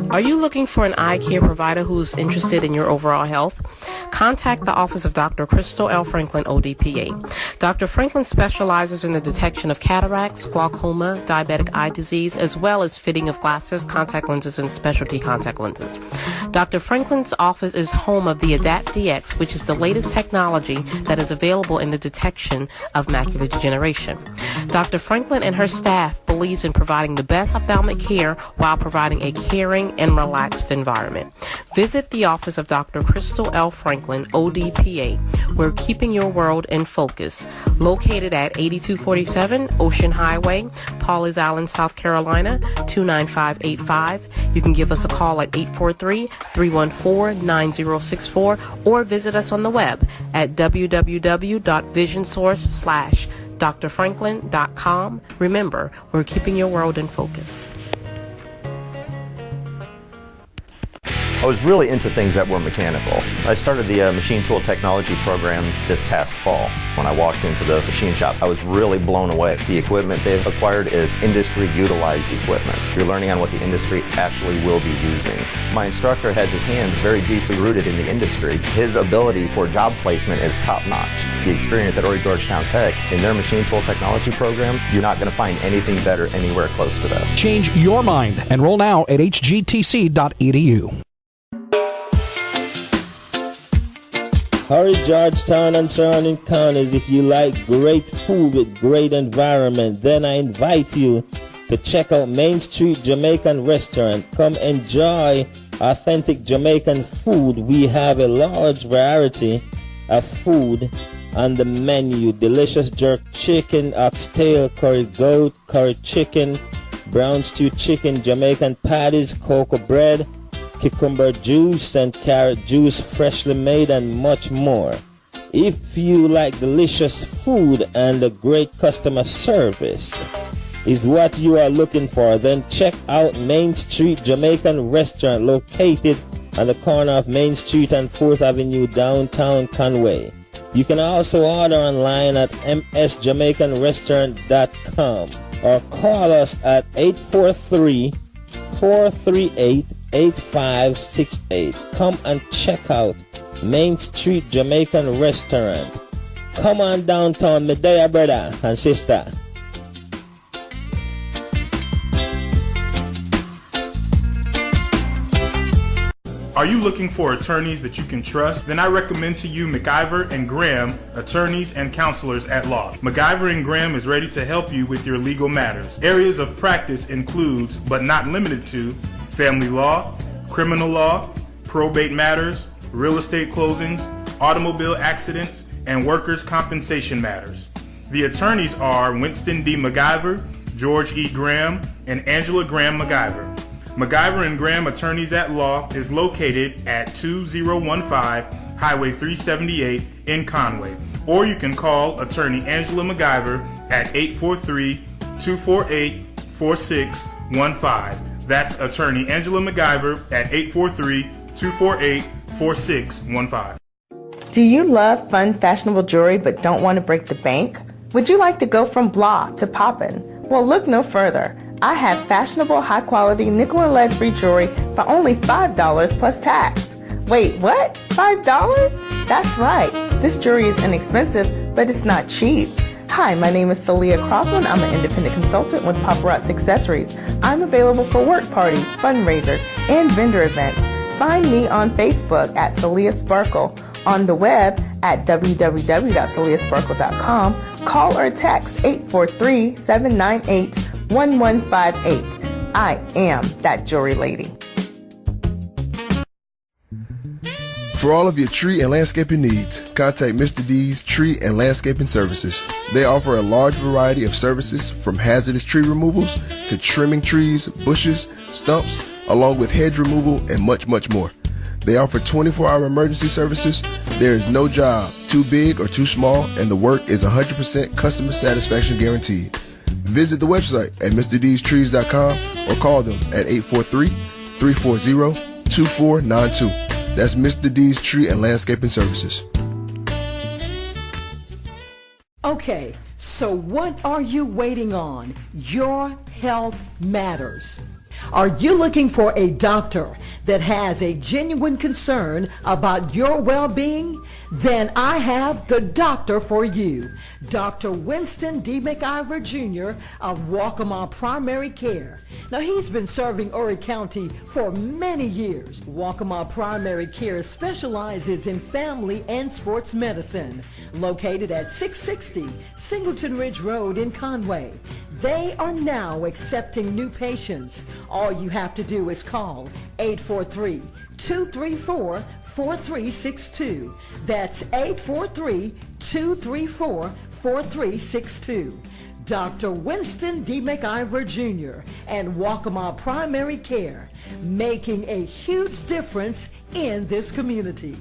Are you looking for an eye care provider who's interested in your overall health? Contact the office of Dr. Crystal L. Franklin, ODPA. Dr. Franklin specializes in the detection of cataracts, glaucoma, diabetic eye disease, as well as fitting of glasses, contact lenses, and specialty contact lenses. Dr. Franklin's office is home of the Adapt DX, which is the latest technology that is available in the detection of macular degeneration. Dr. Franklin and her staff believes in providing the best ophthalmic care while providing a caring and relaxed environment. Visit the office of Dr. Crystal L. Franklin, ODPA. We're keeping your world in focus. Located at 8247 Ocean Highway, Pawleys Island, South Carolina, 29585. You can give us a call at 843-314-9064 or visit us on the web at www.visionsource/drfranklin.com. Remember, we're keeping your world in focus. I was really into things that were mechanical. I started the machine tool technology program this past fall. When I walked into the machine shop, I was really blown away. The equipment they've acquired is industry-utilized equipment. You're learning on what the industry actually will be using. My instructor has his hands very deeply rooted in the industry. His ability for job placement is top-notch. The experience at Horry Georgetown Tech in their machine tool technology program, you're not going to find anything better anywhere close to this. Change your mind. Enroll now at hgtc.edu. Horry Georgetown and surrounding counties, if you like great food with great environment, then I invite you to check out Main Street Jamaican Restaurant. Come enjoy authentic Jamaican food. We have a large variety of food on the menu. Delicious jerk chicken, oxtail, curry goat, curry chicken, brown stew chicken, Jamaican patties, cocoa bread, cucumber juice and carrot juice freshly made, and much more. If you like delicious food and a great customer service is what you are looking for, then check out Main Street Jamaican Restaurant, located on the corner of Main Street and 4th Avenue, downtown Conway. You can also order online at msjamaicanrestaurant.com or call us at 843-438-8568. Come and check out Main Street Jamaican Restaurant. Come on downtown, my dear brother and sister. Are you looking for attorneys that you can trust? Then I recommend to you McIver and Graham, attorneys and counselors at law. McIver and Graham is ready to help you with your legal matters. Areas of practice includes, but not limited to, family law, criminal law, probate matters, real estate closings, automobile accidents, and workers' compensation matters. The attorneys are Winston D. McIver, George E. Graham, and Angela Graham McIver. McIver and Graham Attorneys at Law is located at 2015 Highway 378 in Conway. Or you can call attorney Angela McIver at 843-248-4615. That's attorney Angela McIver at 843-248-4615. Do you love fun, fashionable jewelry but don't want to break the bank? Would you like to go from blah to poppin'? Well, look no further. I have fashionable, high-quality nickel and lead-free jewelry for only $5 plus tax. Wait, what? $5? That's right. This jewelry is inexpensive, but it's not cheap. Hi, my name is Celia Crossland. I'm an independent consultant with Paparazzi Accessories. I'm available for work parties, fundraisers, and vendor events. Find me on Facebook at Celia Sparkle, on the web at www.celiasparkle.com. Call or text 843-798-1158. I am that jewelry lady. For all of your tree and landscaping needs, contact Mr. D's Tree and Landscaping Services. They offer a large variety of services from hazardous tree removals to trimming trees, bushes, stumps, along with hedge removal and much, much more. They offer 24-hour emergency services. There is no job too big or too small, and the work is 100% customer satisfaction guaranteed. Visit the website at MrD'sTrees.com or call them at 843-340-2492. That's Mr. D's Tree and Landscaping Services. Okay, so what are you waiting on? Your health matters. Are you looking for a doctor that has a genuine concern about your well-being? Then I have the doctor for you. Dr. Winston D. McIver Jr. of Waccamaw Primary Care. Now, he's been serving Horry County for many years. Waccamaw Primary Care specializes in family and sports medicine. Located at 660 Singleton Ridge Road in Conway. They are now accepting new patients. All you have to do is call 843-234-4362. That's 843-234-4362. Dr. Winston D. McIver Jr. and Waccamaw Primary Care, making a huge difference in this community.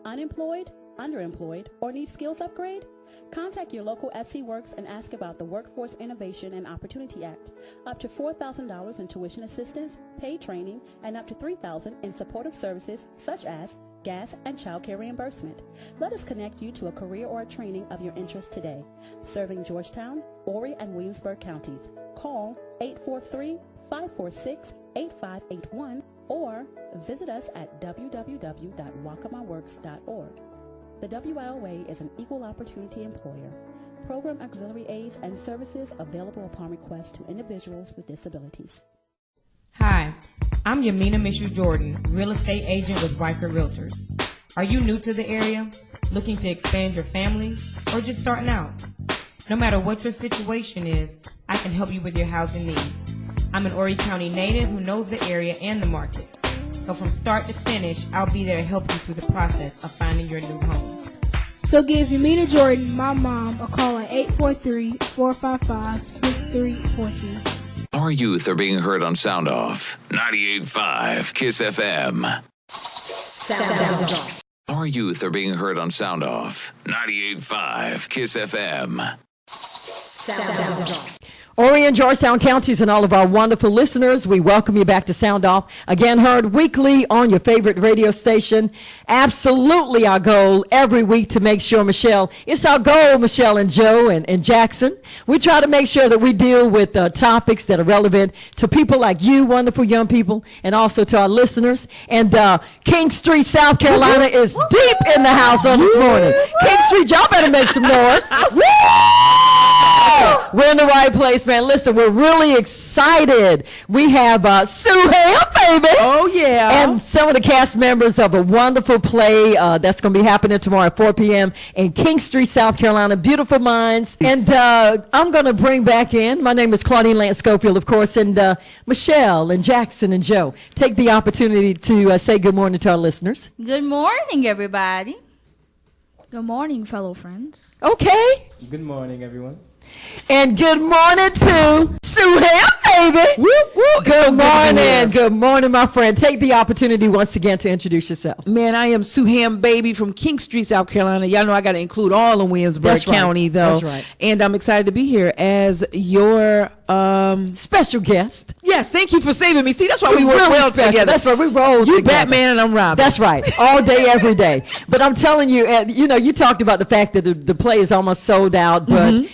Unemployed, underemployed, or need skills upgrade? Contact your local SC Works and ask about the Workforce Innovation and Opportunity Act. Up to $4,000 in tuition assistance, paid training, and up to $3,000 in supportive services such as gas and child care reimbursement. Let us connect you to a career or a training of your interest today. Serving Georgetown, Horry, and Williamsburg counties. Call 843-546-8581 or visit us at www.waccamawworks.org. The WIOA is an equal opportunity employer. Program auxiliary aids and services available upon request to individuals with disabilities. Hi, I'm Yamina Mishu Jordan, real estate agent with Riker Realtors. Are you new to the area, looking to expand your family, or just starting out? No matter what your situation is, I can help you with your housing needs. I'm an Horry County native who knows the area and the market. So from start to finish, I'll be there to help you through the process of finding your new home. So give Yamina Jordan, my mom, a call at 843-455-6343. Our youth are being heard on Sound Off 98.5 KISS FM. Sound Off. Our youth are being heard on Sound Off 98.5 KISS FM. Sound Off. Horry and Georgetown counties and all of our wonderful listeners, we welcome you back to Sound Off. Again, heard weekly on your favorite radio station. Absolutely our goal every week to make sure, Michelle, it's our goal, Michelle and Joe and Jackson. We try to make sure that we deal with topics that are relevant to people like you, wonderful young people, and also to our listeners. And King Street, South Carolina is deep in the house on this morning. King Street, y'all better make some noise. We're in the right place, man. Listen, we're really excited. We have Sueham, baby. Oh, yeah. And some of the cast members of a wonderful play that's going to be happening tomorrow at 4 p.m. in King Street, South Carolina. Beautiful Minds. And I'm going to bring back in, my name is Claudine Lance Schofield, of course, and Michelle and Jackson and Joe. Take the opportunity to say good morning to our listeners. Good morning, everybody. Good morning, fellow friends. Okay. Good morning, everyone. And good morning to Sueham, baby. Whoop, whoop. Good morning. Good morning, my friend. Take the opportunity once again to introduce yourself. Man, I am Sueham, baby, from King Street, South Carolina. Y'all know I got to include all of Williamsburg County, though. That's right. And I'm excited to be here as your special guest. Yes, thank you for saving me. See, that's why we work really well special. together. That's why we roll You together. Batman and I'm Robin. That's right. All day, every day. But I'm telling you, you talked about the fact that the play is almost sold out, but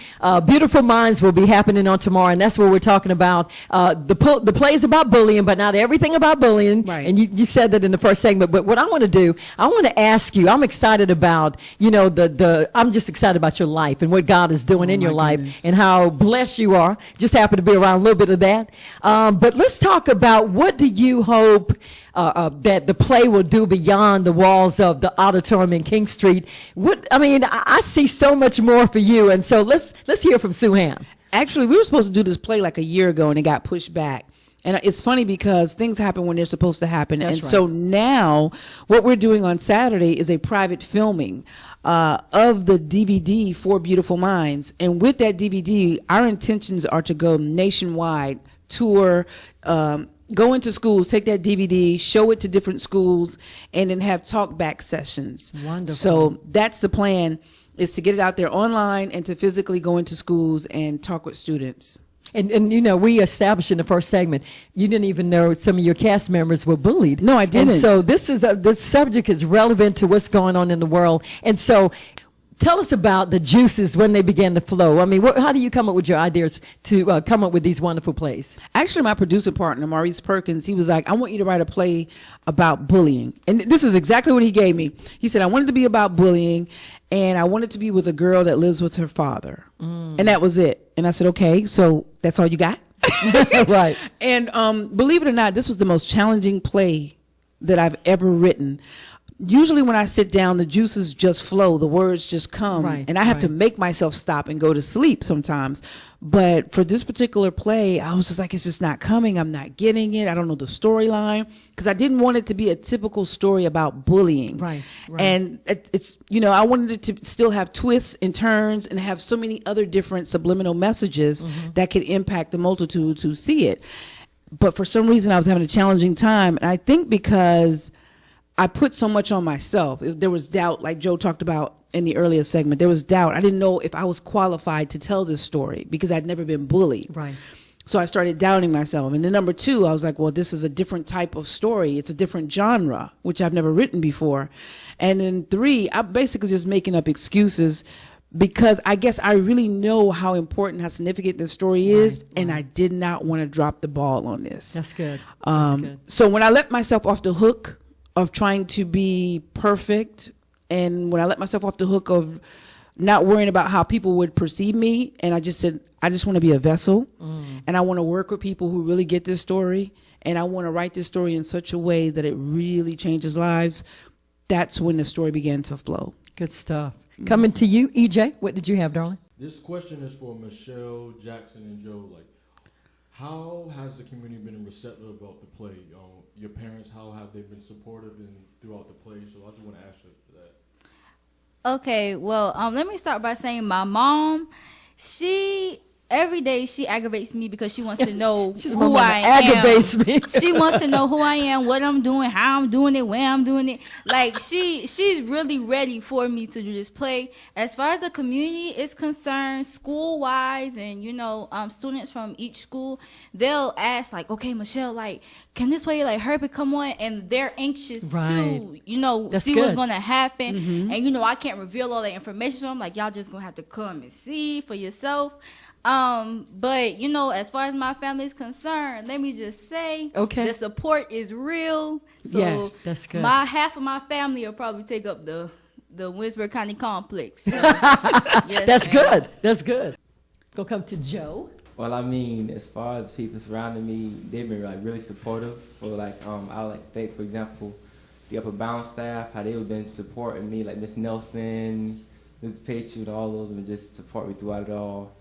Beautiful Minds will be happening on tomorrow, and that's what we're talking about. The play is about bullying, but not everything about bullying. Right. And you said that in the first segment. But what I want to do, I want to ask you. I'm excited about I'm just excited about your life and what God is doing in your life and how blessed you are. Just happen to be around a little bit of that. But let's talk about what do you hope that the play will do beyond the walls of the auditorium in King Street. I see so much more for you, and so let's hear from Sueham. Actually, we were supposed to do this play like a year ago, and it got pushed back. And it's funny because things happen when they're supposed to happen. That's and right. So now what we're doing on Saturday is a private filming of the DVD, Four Beautiful Minds. And with that DVD, our intentions are to go nationwide, tour, go into schools, take that DVD, show it to different schools, and then have talk back sessions. Wonderful. So that's the plan, is to get it out there online and to physically go into schools and talk with students. And we established in the first segment, you didn't even know some of your cast members were bullied. No, I didn't. And so this subject is relevant to what's going on in the world. And so tell us about the juices when they began to flow. I mean, how do you come up with your ideas to come up with these wonderful plays? Actually, my producer partner, Maurice Perkins, he was like, I want you to write a play about bullying. And this is exactly what he gave me. He said, I want it to be about bullying, and I want it to be with a girl that lives with her father. And that was it. And I said, okay, so that's all you got? Right. And believe it or not, this was the most challenging play that I've ever written. Usually when I sit down, the juices just flow, the words just come, Right, and I have to make myself stop and go to sleep sometimes. But for this particular play, I was just like, it's just not coming. I'm not getting it. I don't know the storyline, because I didn't want it to be a typical story about bullying. Right. And it's, I wanted it to still have twists and turns and have so many other different subliminal messages that could impact the multitudes who see it. But for some reason, I was having a challenging time. And I think because I put so much on myself. There was doubt, like Joe talked about in the earlier segment. There was doubt. I didn't know if I was qualified to tell this story because I'd never been bullied. Right. So I started doubting myself. And then number two, I was like, well, this is a different type of story. It's a different genre, which I've never written before. And then three, I'm basically just making up excuses because I guess I really know how important, how significant this story is, and I did not want to drop the ball on this. That's good. So when I let myself off the hook of trying to be perfect, and when I let myself off the hook of not worrying about how people would perceive me, and I just said, I just want to be a vessel, and I want to work with people who really get this story, and I want to write this story in such a way that it really changes lives, that's when the story began to flow. Good stuff. Coming to you, EJ, what did you have, darling? This question is for Michelle, Jackson, and Joe. How has the community been receptive about the play? Your parents, how have they been supportive throughout the play? So I just want to ask you that. Okay, well, let me start by saying my mom, every day she aggravates me because she wants to know who I am. Aggravates me. She wants to know who I am, what I'm doing, how I'm doing it, where I'm doing it. Like she's really ready for me to do this play. As far as the community is concerned, school wise, and students from each school, they'll ask like, okay, Michelle, can this play her come on? And they're anxious to That's see good. what's gonna happen. And I can't reveal all that information, so I'm like, y'all just gonna have to come and see for yourself. But as far as my family is concerned, let me just say, the support is real. So yes, that's good. Half of my family will probably take up the Winsburg County complex. So, yes, that's good. That's good. Go come to Joe. Well, as far as people surrounding me, they've been really supportive. For I thank, for example, the Upper Bound staff, how they've been supporting me, like Miss Nelson, Ms. Patriot, all those have just support me throughout it all.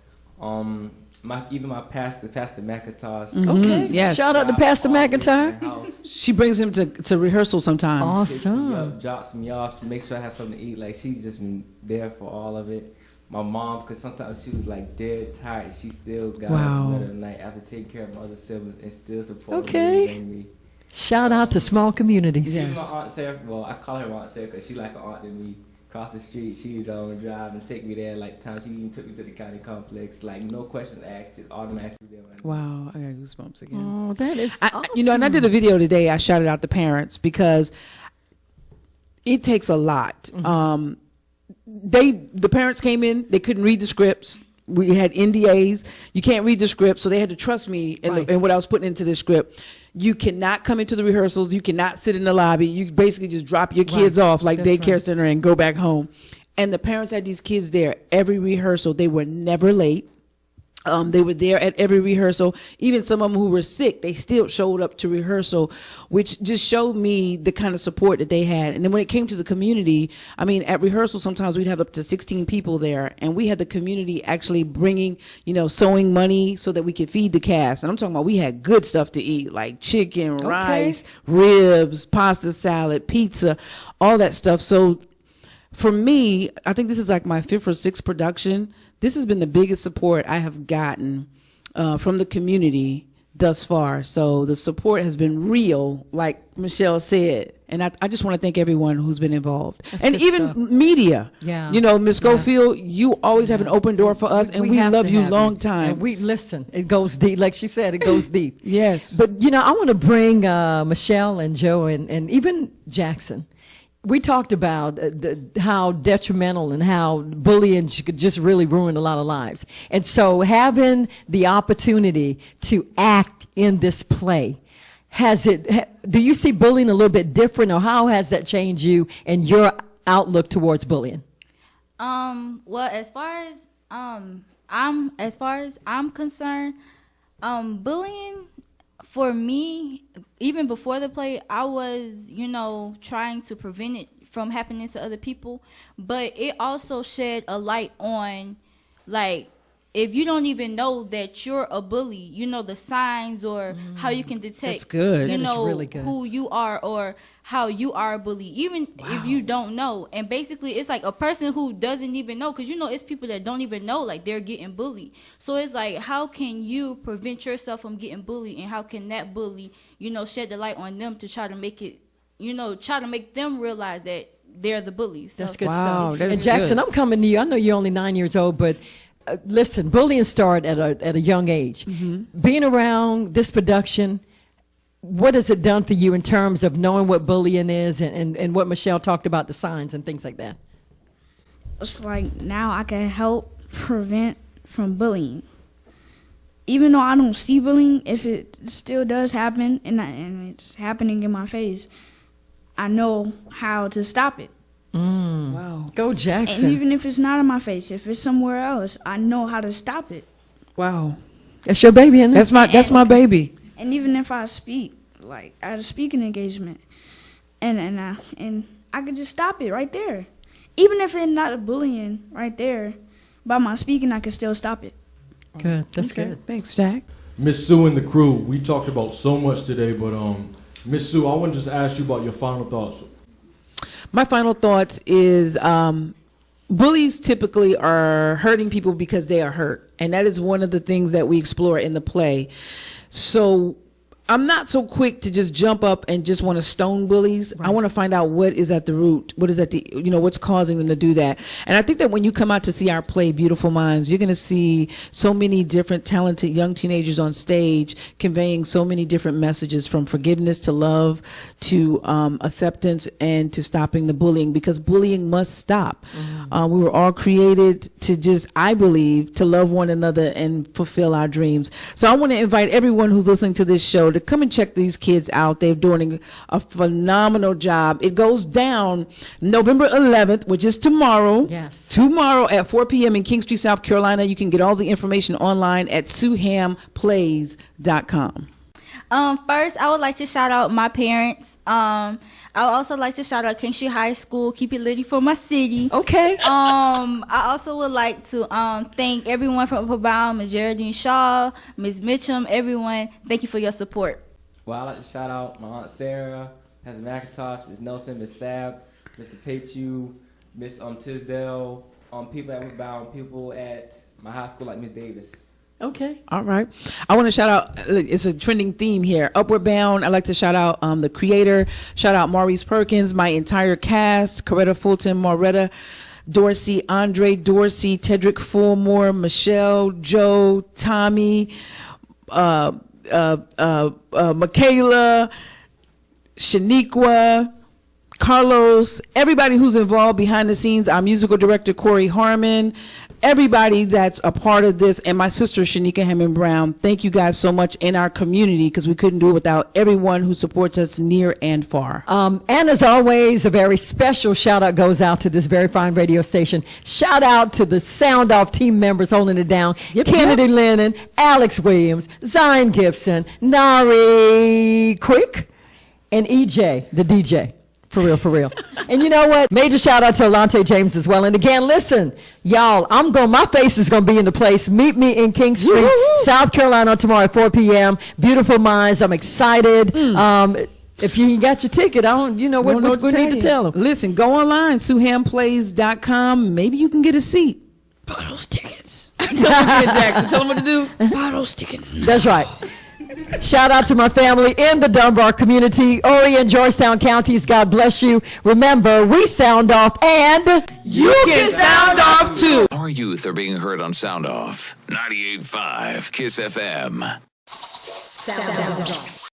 Even my pastor, Pastor McIntosh. Okay, yes. Shout out to Pastor McIntyre. She brings him to rehearsal sometimes. Awesome. Drops me off to make sure I have something to eat. She's just been there for all of it. My mom, because sometimes she was dead tired, she still got up in the middle of the night after taking care of my other siblings and still supporting me. Shout out to small communities. Yes. My Aunt Sarah, I call her Aunt Sarah because she like an aunt to me. Across the street, she would drive and take me there. Times she even took me to the county complex. No questions asked, just automatically there. Wow, I got goosebumps again. Oh, that is awesome. And I did a video today. I shouted out the parents because it takes a lot. The parents came in, they couldn't read the scripts. We had NDAs. You can't read the script, so they had to trust me in what I was putting into the script. You cannot come into the rehearsals. You cannot sit in the lobby. You basically just drop your kids off like daycare center and go back home. And the parents had these kids there every rehearsal. They were never late. They were there at every rehearsal. Even some of them who were sick, they still showed up to rehearsal, which just showed me the kind of support that they had. And then when it came to the community, I mean, at rehearsal, sometimes we'd have up to 16 people there, and we had the community actually bringing, sewing money so that we could feed the cast. And I'm talking about we had good stuff to eat, like chicken, rice, ribs, pasta salad, pizza, all that stuff. So for me, I think this is like my 5th or 6th production. This has been the biggest support I have gotten from the community thus far. So the support has been real, like Michelle said. And I just want to thank everyone who's been involved. That's and even stuff. Media. Yeah. Ms. Schofield, you always have an open door for us, and we have love to you have long it. time. And we listen. It goes deep. Like she said, it goes deep. Yes. But, I want to bring Michelle and Joe and even Jackson. We talked about how detrimental and how bullying could just really ruin a lot of lives. And so having the opportunity to act in this play, do you see bullying a little bit different, or how has that changed you and your outlook towards bullying? Well, as far as I'm concerned, bullying, for me, even before the play, I was, trying to prevent it from happening to other people. But it also shed a light on, like, if you don't even know that you're a bully, the signs or how you can detect, That's good. That is really good. who you are or how you are a bully, even if you don't know. And basically, it's like a person who doesn't even know, because it's people that don't even know, like, they're getting bullied. So it's like, how can you prevent yourself from getting bullied, and how can that bully, shed the light on them to try to make it, try to make them realize that they're the bullies. That's So- good Wow, stuff. that And is Jackson, good. I'm coming to you. I know you're only 9 years old, but listen, bullying started at a young age. Being around this production, what has it done for you in terms of knowing what bullying is and what Michelle talked about, the signs and things like that? It's like now I can help prevent from bullying. Even though I don't see bullying, if it still does happen and it's happening in my face, I know how to stop it. Wow. Go Jackson. And even if it's not in my face, if it's somewhere else, I know how to stop it. Wow. That's your baby, isn't it? That's my baby. And even if I speak, like at a speaking engagement, and I could just stop it right there. Even if it's not a bullying right there, by my speaking, I could still stop it. Good. That's Okay. good. Thanks, Jack. Miss Sue and the crew, we talked about so much today, but Miss Sue, I want to just ask you about your final thoughts. My final thoughts is bullies typically are hurting people because they are hurt. And that is one of the things that we explore in the play. So I'm not so quick to just jump up and just want to stone bullies. I want to find out what is at the root, what is at the, what's causing them to do that. And I think that when you come out to see our play, Beautiful Minds, you're going to see so many different talented young teenagers on stage conveying so many different messages, from forgiveness to love to acceptance and to stopping the bullying, because bullying must stop. We were all created to just, I believe, to love one another and fulfill our dreams. So I want to invite everyone who's listening to this show to come and check these kids out. They're doing a phenomenal job. It goes down November 11th, which is tomorrow. Yes. Tomorrow at 4 p.m. in King Street, South Carolina. You can get all the information online at suehamplays.com. First, I would like to shout out my parents. I would also like to shout out King Street High School. Keep it litty for my city. Okay. I also would like to thank everyone from Upperbound, Ms. Geraldine Shaw, Ms. Mitchum, everyone. Thank you for your support. Well, I'd like to shout out my Aunt Sarah, Ms. McIntosh, Ms. Nelson, Ms. Sab, Mr. Pachu, Miss Tisdale, people at Upperbound, people at my high school like Ms. Davis. Okay. All right. I want to shout out, it's a trending theme here, Upward Bound. I'd like to shout out the creator, shout out Maurice Perkins, my entire cast, Coretta Fulton, Moretta Dorsey, Andre Dorsey, Tedrick Fulmore, Michelle, Joe, Tommy, Michaela, Shaniqua, Carlos, everybody who's involved behind the scenes, our musical director, Corey Harmon, everybody that's a part of this, and my sister Shanika Hammond Brown. Thank you guys so much in our community, because we couldn't do it without everyone who supports us near and far. And as always, a very special shout out goes out to this very fine radio station. Shout out to the Sound Off team members holding it down. Kennedy Lennon, Alex Williams, Zion Gibson, Nari Quick, and EJ, the DJ. For real, for real. And you know what? Major shout out to Alante James as well. And again, listen, y'all, my face is going to be in the place. Meet me in King Street, South Carolina tomorrow at 4 p.m. Beautiful Minds. I'm excited. If you ain't got your ticket, what we need to tell them. Listen, go online, sueham.com. Maybe you can get a seat. Buy those tickets. Tell them again, Jackson. Tell them what to do. Buy those tickets. That's right. Shout out to my family in the Dunbar community, Horry and Georgetown counties. God bless you. Remember, we sound off and you can sound off too. Our youth are being heard on Sound Off. 98.5 KISS FM. Sound off.